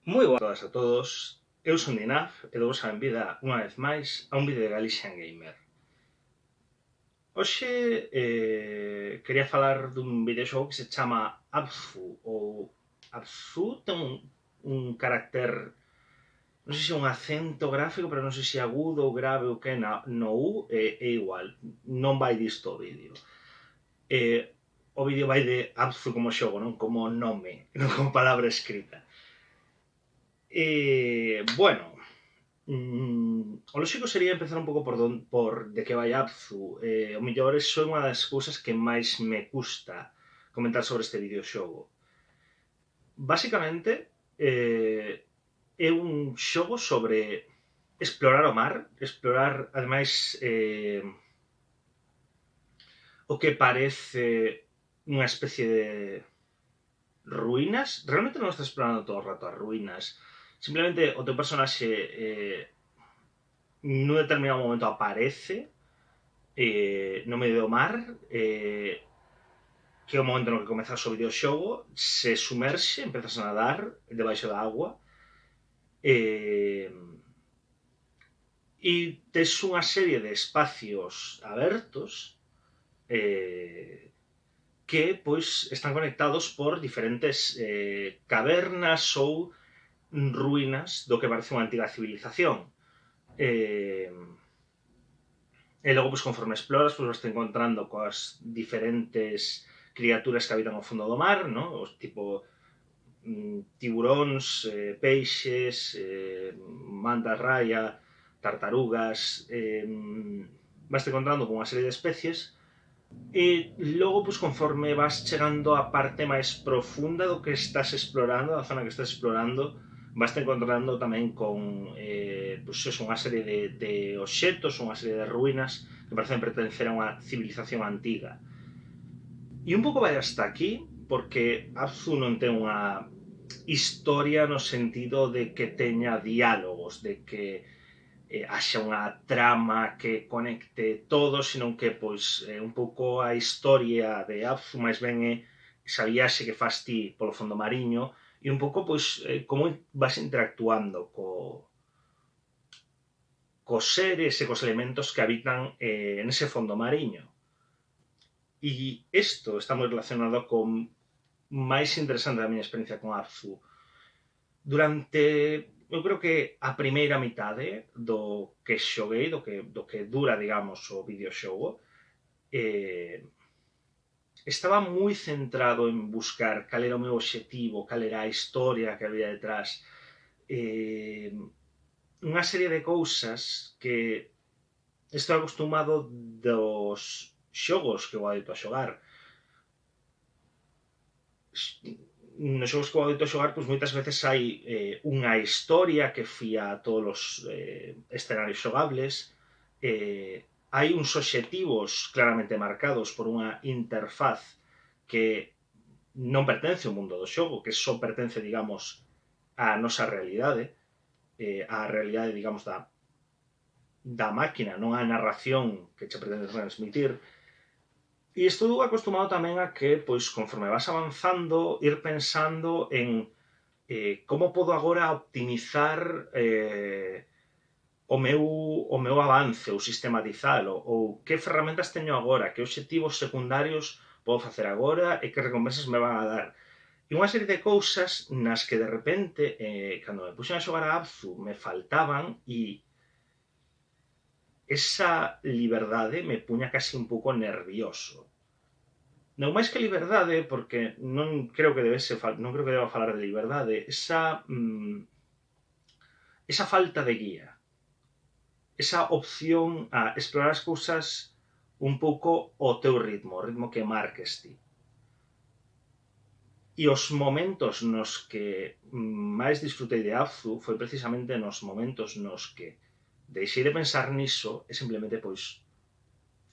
Moi boas a todas a todos, eu son Dinaf e dou a benvida unha vez máis a un vídeo de Galician Gamer. Hoxe quería falar dun videoxogo que se chama Abzu, ou Abzu ten un carácter, non sei se é un acento gráfico, pero non sei se é agudo ou grave ou que no U, é igual, non vai disto o vídeo. O vídeo vai de Abzu como xogo, non como nome, non como palabra escrita. Bueno, o lóxico sería empezar un pouco por de que vai Abzu. O mellor iso é unha das cousas que máis me custa comentar sobre este videoxogo. Básicamente, é un xogo sobre explorar o mar, explorar, ademais, o que parece unha especie de ruínas. Realmente non estás explorando todo o rato as ruínas. Simplemente o teu personaxe nun determinado momento aparece no medio do mar, que é o momento no que comezas o videoxogo, se sumerxe, empezas a nadar debaixo da agua, e tes unha serie de espacios abertos que pois están conectados por diferentes cavernas ou ruínas do que parece unha antiga civilización. E logo, pois, conforme exploras, pois vas te encontrando coas diferentes criaturas que habitan ao fondo do mar, ¿no? Os tipo tiburóns, peixes, mantas raya, tartarugas, vas te encontrando con unha serie de especies, e logo, pois, conforme vas chegando á parte máis profunda do que estás explorando, da zona que estás explorando, vas te encontrando tamén con pois eso, unha serie de obxetos, unha serie de ruínas que parecen pertencer a unha civilización antiga. E un pouco vai hasta aquí, porque Abzu non ten unha historia no sentido de que teña diálogos, de que haxa unha trama que conecte todo, senón que pois un pouco a historia de Abzu máis ben é esa viaxe que fas ti polo fondo mariño e un pouco pois como vas interactuando cos seres e cos elementos que habitan nese fondo mariño. E isto está moi relacionado con máis interesante da miña experiencia con Abzu. Durante, eu creo que a primeira mitade do que xoguei, do que dura, digamos, o videoxogo, estaba moi centrado en buscar cal era o meu obxectivo, cal era a historia que había detrás. Unha serie de cousas que estou acostumado dos xogos que vou adito a xogar. Nos xogos que vou adito a xogar, pois moitas veces hai unha historia que fía a todos os escenarios xogables, hai uns obxectivos claramente marcados por unha interfaz que non pertence ao mundo do xogo, que só pertence, digamos, á nosa realidade, á realidade, digamos, da máquina, non á narración que che pretende transmitir. E estou acostumado tamén a que, pois, conforme vas avanzando, ir pensando en como podo agora optimizar o meu avance ou sistematizalo, ou que ferramentas teño agora, que obxectivos secundarios podo facer agora e que recompensas me van a dar. E unha serie de cousas nas que de repente, cando me puxen a xogar a Abzu, me faltaban e esa liberdade me puña casi un pouco nervioso. Non máis que liberdade, porque non creo que deba falar de liberdade, esa falta de guía, esa opción a explorar as cousas un pouco ao teu ritmo, o ritmo que marques ti. E os momentos nos que máis disfrutei de Abzu foi precisamente nos momentos nos que deixei de pensar niso e simplemente, pois,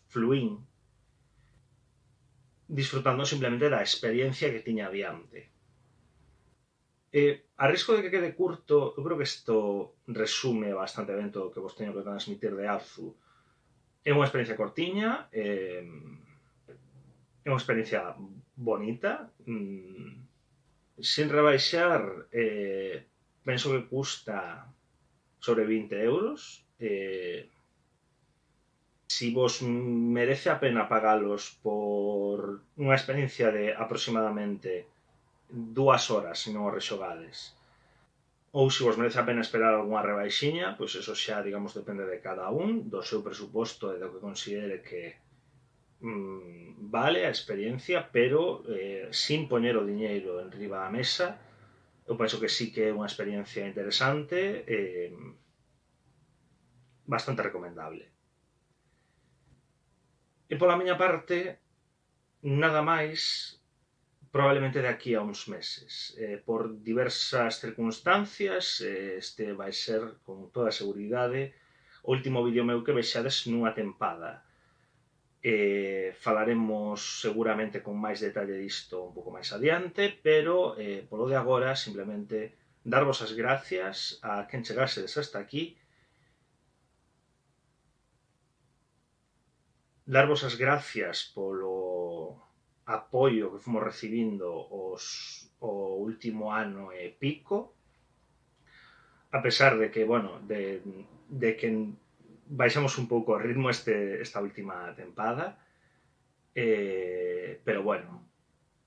fluín, disfrutando simplemente da experiencia que tiña adiante. A risco de que quede curto, eu creo que isto resume bastante ben todo o que vos teño que transmitir de Abzu. É unha experiencia cortiña, é unha experiencia bonita, sin rebaixar penso que custa sobre 20 euros. Si vos merece a pena pagalos por unha experiencia de aproximadamente 2 horas se non o rexogades, ou se vos merece a pena esperar algunha rebaixiña, pois eso xa, digamos, depende de cada un, do seu presuposto e do que considere que vale a experiencia, pero sin poñer o diñeiro en riba da mesa. Eu penso que sí que é unha experiencia interesante, bastante recomendable. E pola miña parte, nada máis, probablemente de aquí a uns meses. Por diversas circunstancias, este vai ser, con toda seguridade, o último vídeo meu que vexades nunha tempada. Falaremos seguramente con máis detalle disto un pouco máis adiante, pero polo de agora, simplemente darvos as gracias a quen chegasedes hasta aquí, darvos as gracias polo apoio que fomos recibindo o último ano e pico, a pesar de que, bueno, de que baixamos un pouco o ritmo esta última tempada, pero bueno,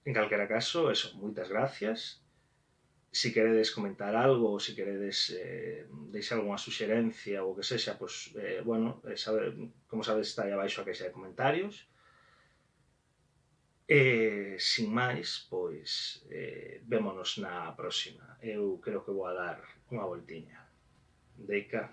en calquera caso, eso, moitas gracias. Si queredes comentar algo, ou si queredes deixar algunha suxerencia ou o que sexa, pois, bueno, como sabedes, está aí abaixo a caixa de comentarios. Sin máis, pois, vémonos na próxima. Eu creo que vou a dar unha voltiña. Deica.